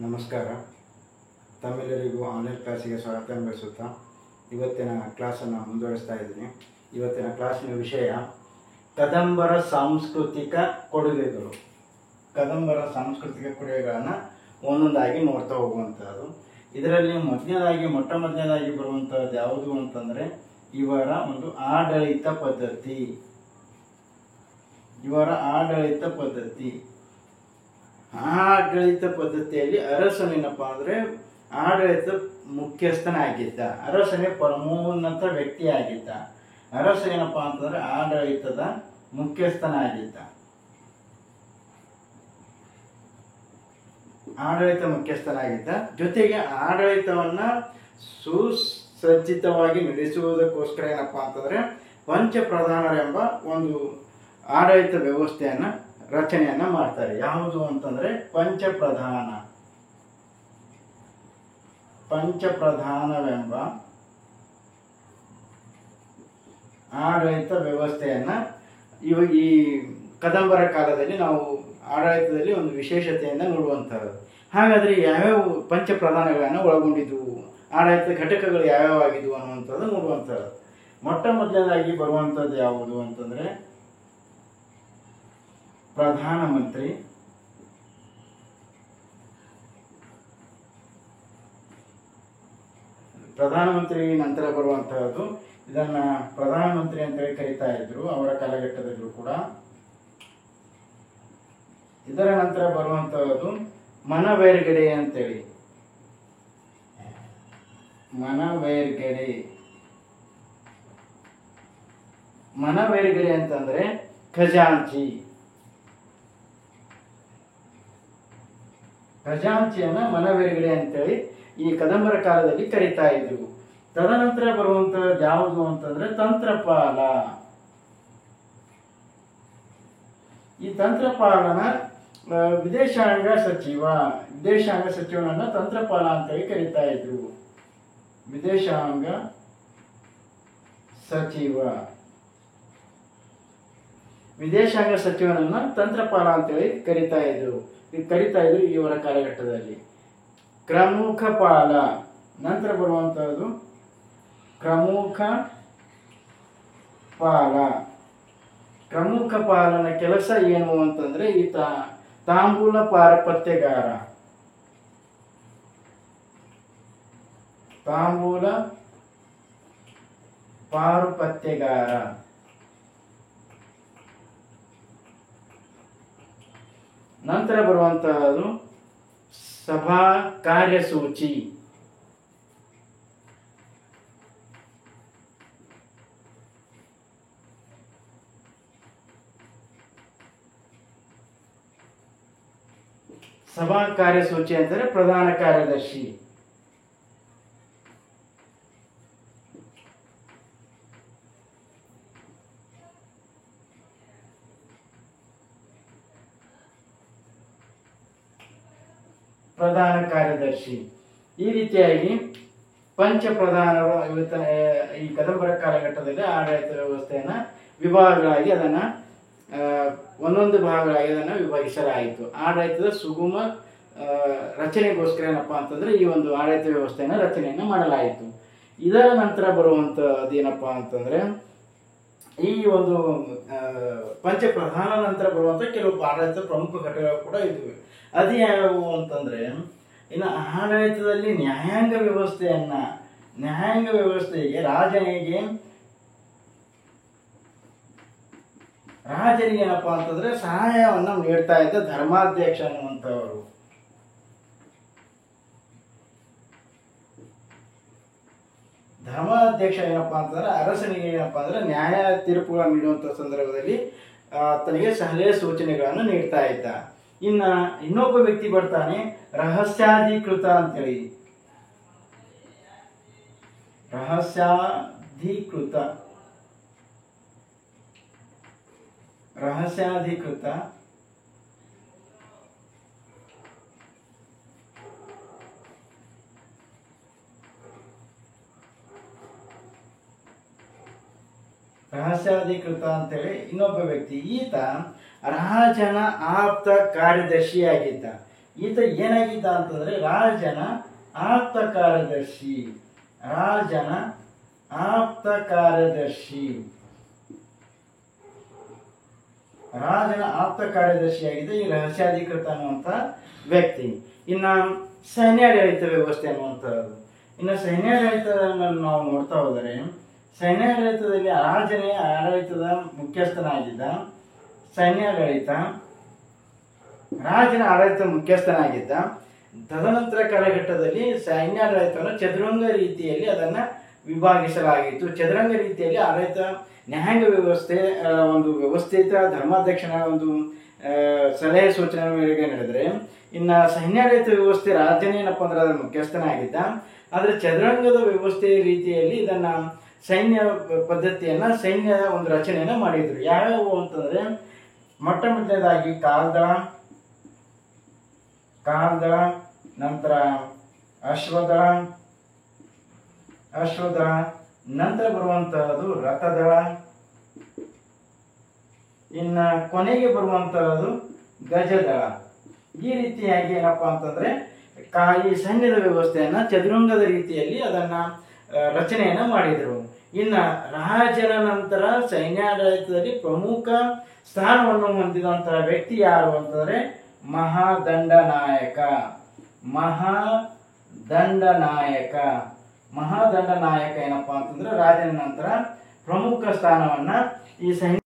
ನಮಸ್ಕಾರ. ತಮ್ಮೆಲ್ಲರಿಗೂ ಆನ್ಲೈನ್ ಕ್ಲಾಸಿಗೆ ಸ್ವಾಗತ ಬಯಸುತ್ತಾ ಇವತ್ತಿನ ಕ್ಲಾಸನ್ನು ಮುಂದುವರಿಸ್ತಾ ಇದ್ದೀನಿ. ಇವತ್ತಿನ ಕ್ಲಾಸಿನ ವಿಷಯ ಕದಂಬರ ಸಾಂಸ್ಕೃತಿಕ ಕೊಡುಗೆಗಳು. ಕದಂಬರ ಸಾಂಸ್ಕೃತಿಕ ಕೊಡುಗೆಗಳನ್ನು ಒಂದೊಂದಾಗಿ ನೋಡ್ತಾ ಹೋಗುವಂಥದ್ದು. ಇದರಲ್ಲಿ ಮೊಟ್ಟ ಮೊದಲನೇದಾಗಿ ಬರುವಂಥದ್ದು ಯಾವುದು ಅಂತಂದರೆ ಇವರ ಒಂದು ಆಡಳಿತ ಪದ್ಧತಿ. ಆಡಳಿತ ಪದ್ಧತಿಯಲ್ಲಿ ಅರಸನೇನಪ್ಪ ಅಂದರೆ ಆಡಳಿತ ಮುಖ್ಯಸ್ಥನಾಗಿದ್ದ. ಅರಸನೇ ಪರಮೋನ್ನತ ವ್ಯಕ್ತಿ ಆಗಿದ್ದ. ಅರಸ ಏನಪ್ಪ ಅಂತಂದ್ರೆ ಆಡಳಿತದ ಮುಖ್ಯಸ್ಥನಾಗಿದ್ದ. ಜೊತೆಗೆ ಆಡಳಿತವನ್ನ ಸುಸಜ್ಜಿತವಾಗಿ ನಡೆಸುವುದಕ್ಕೋಸ್ಕರ ಏನಪ್ಪ ಅಂತಂದ್ರೆ ಪಂಚಪ್ರಧಾನರೆಂಬ ಒಂದು ಆಡಳಿತ ವ್ಯವಸ್ಥೆಯನ್ನ ರಚನೆಯನ್ನ ಮಾಡ್ತಾರೆ. ಯಾವುದು ಅಂತಂದ್ರೆ ಪಂಚಪ್ರಧಾನವೆಂಬ ಆಡಳಿತ ವ್ಯವಸ್ಥೆಯನ್ನ ಇವಾಗ ಈ ಕದಂಬರ ಕಾಲದಲ್ಲಿ ನಾವು ಆಡಳಿತದಲ್ಲಿ ಒಂದು ವಿಶೇಷತೆಯಿಂದ ನೋಡುವಂಥದ್ದು. ಹಾಗಾದ್ರೆ ಯಾವ್ಯಾವ ಪಂಚಪ್ರಧಾನಗಳನ್ನು ಒಳಗೊಂಡಿದ್ವು, ಆಡಳಿತ ಘಟಕಗಳು ಯಾವ್ಯಾವ ಆಗಿದ್ವು ಅನ್ನುವಂಥದ್ದು ನೋಡುವಂಥದ್ದು. ಮೊಟ್ಟ ಮೊದಲನೇದಾಗಿ ಬರುವಂಥದ್ದು ಯಾವುದು ಅಂತಂದ್ರೆ ಪ್ರಧಾನಮಂತ್ರಿ ನಂತರ ಬರುವಂತಹದ್ದು. ಇದನ್ನ ಪ್ರಧಾನಮಂತ್ರಿ ಅಂತೇಳಿ ಕರೀತಾ ಇದ್ರು ಅವರ ಕಾಲಘಟ್ಟದಲ್ಲೂ ಕೂಡ. ಇದರ ನಂತರ ಬರುವಂತಹದ್ದು ಮನವೇರ್ಗಡೆ ಅಂತೇಳಿ. ಮನವೇರ್ಗಡೆ ಅಂತಂದ್ರೆ ಖಜಾಂಚಿಯನ್ನ ಮನವೇರ್ಗಡೆ ಅಂತೇಳಿ ಈ ಕದಂಬರ ಕಾಲದಲ್ಲಿ ಕರೀತಾ ಇದ್ರು. ತದನಂತರ ಬರುವಂತಹದ್ದು ಯಾವುದು ಅಂತಂದ್ರೆ ತಂತ್ರಪಾಲ. ಈ ತಂತ್ರಪಾಲನ ವಿದೇಶಾಂಗ ಸಚಿವನನ್ನ ತಂತ್ರಪಾಲ ಅಂತೇಳಿ ಕರೀತಾ ಇದ್ರು. ವಿದೇಶಾಂಗ ಸಚಿವನನ್ನ ತಂತ್ರಪಾಲ ಅಂತೇಳಿ ಕರೀತಾ ಇದ್ರು ಇವರ ಕಾಲಘಟ್ಟದಲ್ಲಿ. ಪ್ರಮುಖ ಪಾಲ ನಂತರ ಬರುವಂತಹದ್ದು ಪ್ರಮುಖ ಪಾಲನ ಕೆಲಸ ಏನು ಅಂತಂದ್ರೆ ಈತ ತಾಂಬೂಲ ಪಾರುಪತ್ಯಗಾರ. ನಂತರ ಬರುವಂತಹದ್ದು ಸಭಾ ಕಾರ್ಯಸೂಚಿ. ಅಂದರೆ ಪ್ರಧಾನ ಕಾರ್ಯದರ್ಶಿ. ಈ ರೀತಿಯಾಗಿ ಪಂಚಪ್ರಧಾನರು ಈ ಕದಂಬರ ಕಾಲಘಟ್ಟದಲ್ಲಿ ಆಡಳಿತ ವ್ಯವಸ್ಥೆಯನ್ನ ವಿಭಾಗಗಳಾಗಿ ಅದನ್ನ ಒಂದೊಂದು ಭಾಗಗಳಾಗಿ ಅದನ್ನು ವಿಭಾಗಿಸಲಾಯಿತು. ಆಡಳಿತದ ಸುಗಮ ರಚನೆಗೋಸ್ಕರ ಏನಪ್ಪಾ ಅಂತಂದ್ರೆ ಈ ಒಂದು ಆಡಳಿತ ವ್ಯವಸ್ಥೆಯನ್ನ ರಚನೆಯನ್ನ ಮಾಡಲಾಯಿತು. ಇದರ ನಂತರ ಬರುವಂತದ್ದು ಏನಪ್ಪಾ ಅಂತಂದ್ರೆ ಈ ಒಂದು ಪಂಚಪ್ರಧಾನ ನಂತರ ಬರುವಂತ ಕೆಲವು ಆಡಳಿತ ಪ್ರಮುಖ ಘಟಕಗಳು ಕೂಡ ಇದ್ವು. ಅದು ಯಾವುವು ಅಂತಂದ್ರೆ ಇನ್ನು ಆಡಳಿತದಲ್ಲಿ ನ್ಯಾಯಾಂಗ ವ್ಯವಸ್ಥೆಗೆ ರಾಜನಿಗೆ ಏನಪ್ಪಾ ಅಂತಂದ್ರೆ ಸಹಾಯವನ್ನ ನೀಡ್ತಾ ಇದ್ದ ಧರ್ಮಾಧ್ಯಕ್ಷ ಅನ್ನುವಂಥವರು. ಧರ್ಮಾಧ್ಯಕ್ಷ ಏನಪ್ಪಾ ಅಂತಂದ್ರೆ ಅರಸನಿಗೆ ಏನಪ್ಪಾ ಅಂದ್ರೆ ನ್ಯಾಯ ತೀರ್ಪುಗಳನ್ನು ನೀಡುವಂತ ಸಂದರ್ಭದಲ್ಲಿ ತನಗೆ ಸಲಹೆ ಸೂಚನೆಗಳನ್ನು ನೀಡ್ತಾ ಇದ್ದ. ಇನ್ನೊಬ್ಬ ವ್ಯಕ್ತಿ ಬರ್ತಾನೆ ರಹಸ್ಯಾಧಿಕೃತ ಅಂತೇಳಿ. ರಹಸ್ಯಾಧಿಕೃತ ಅಂತೇಳಿ ಇನ್ನೊಬ್ಬ ವ್ಯಕ್ತಿ. ಈತ ರಾಜನ ಆಪ್ತ ಕಾರ್ಯದರ್ಶಿಯಾಗಿದ್ದ. ಈತ ಏನಾಗಿದ್ದ ಅಂತಂದ್ರೆ ರಾಜನ ಆಪ್ತ ಕಾರ್ಯದರ್ಶಿ. ರಾಜನ ಆಪ್ತ ಕಾರ್ಯದರ್ಶಿ. ರಾಜನ ಆಪ್ತ ಕಾರ್ಯದರ್ಶಿಯಾಗಿದ್ದ ಈ ರಹಸ್ಯಾಧಿಕೃತ ಅನ್ನುವಂಥ ವ್ಯಕ್ತಿ. ಇನ್ನ ಸೈನ್ಯಾಡಳಿತ ವ್ಯವಸ್ಥೆ ಅನ್ನುವಂಥದ್ದು. ಇನ್ನು ಸೈನ್ಯಾಡಳಿತವನ್ನು ನಾವು ನೋಡ್ತಾ ಹೋದರೆ ಸೈನ್ಯಾಡಳಿತದಲ್ಲಿ ರಾಜನೇ ಆಡಳಿತದ ಮುಖ್ಯಸ್ಥನಾಗಿದ್ದ. ಸೈನ್ಯಾಡಳಿತ ರಾಜನ ಆಡಳಿತ ಮುಖ್ಯಸ್ಥನಾಗಿದ್ದ. ತದನಂತರ ಕಾಲಘಟ್ಟದಲ್ಲಿ ಸೈನ್ಯಾಡಳಿತವನ್ನು ಚದುರಂಗ ರೀತಿಯಲ್ಲಿ ಅದನ್ನು ವಿಭಾಗಿಸಲಾಗಿತ್ತು. ಚದುರಂಗ ರೀತಿಯಲ್ಲಿ ಆಡಳಿತ ನ್ಯಾಯಾಂಗ ವ್ಯವಸ್ಥೆ ಒಂದು ವ್ಯವಸ್ಥಿತ ಧರ್ಮಾಧ್ಯಕ್ಷನ ಒಂದು ಸಲಹೆ ಸೂಚನೆ ಮೇರೆಗೆ ನಡೆದರೆ, ಇನ್ನು ಸೈನ್ಯಾಡಳಿತ ವ್ಯವಸ್ಥೆ ರಾಜನೇ ಏನಪ್ಪ ಅಂದ್ರೆ ಅದರ ಮುಖ್ಯಸ್ಥನಾಗಿದ್ದ. ಆದರೆ ಚದುರಂಗದ ವ್ಯವಸ್ಥೆ ರೀತಿಯಲ್ಲಿ ಇದನ್ನ ಸೈನ್ಯ ಪದ್ಧತಿಯನ್ನ ಸೈನ್ಯದ ಒಂದು ರಚನೆಯನ್ನ ಮಾಡಿದ್ರು. ಯಾವ್ಯಾವು ಅಂತಂದ್ರೆ ಮೊಟ್ಟ ಮೊದಲನೇದಾಗಿ ಕಾಲ್ದಳ, ನಂತರ ಅಶ್ವದಳ, ನಂತರ ಬರುವಂತಹದ್ದು ರಥದಳ, ಇನ್ನ ಕೊನೆಗೆ ಬರುವಂತಹದ್ದು ಗಜದಳ. ಈ ರೀತಿಯಾಗಿ ಏನಪ್ಪಾ ಅಂತಂದ್ರೆ ಈ ಸೈನ್ಯದ ವ್ಯವಸ್ಥೆಯನ್ನ ಚದುರಂಗದ ರೀತಿಯಲ್ಲಿ ಅದನ್ನ ರಚನೆಯನ್ನ ಮಾಡಿದರು. ಇನ್ನ ರಾಜನ ನಂತರ ಸೈನ್ಯಾಡಳಿತದಲ್ಲಿ ಪ್ರಮುಖ ಸ್ಥಾನವನ್ನು ಹೊಂದಿದಂತಹ ವ್ಯಕ್ತಿ ಯಾರು ಅಂತಂದ್ರೆ ಮಹಾದಂಡನಾಯಕ. ಮಹಾದಂಡನಾಯಕ ಏನಪ್ಪಾ ಅಂತಂದ್ರೆ ರಾಜನ ನಂತರ ಪ್ರಮುಖ ಸ್ಥಾನವನ್ನ ಈ ಸೈನ್ಯ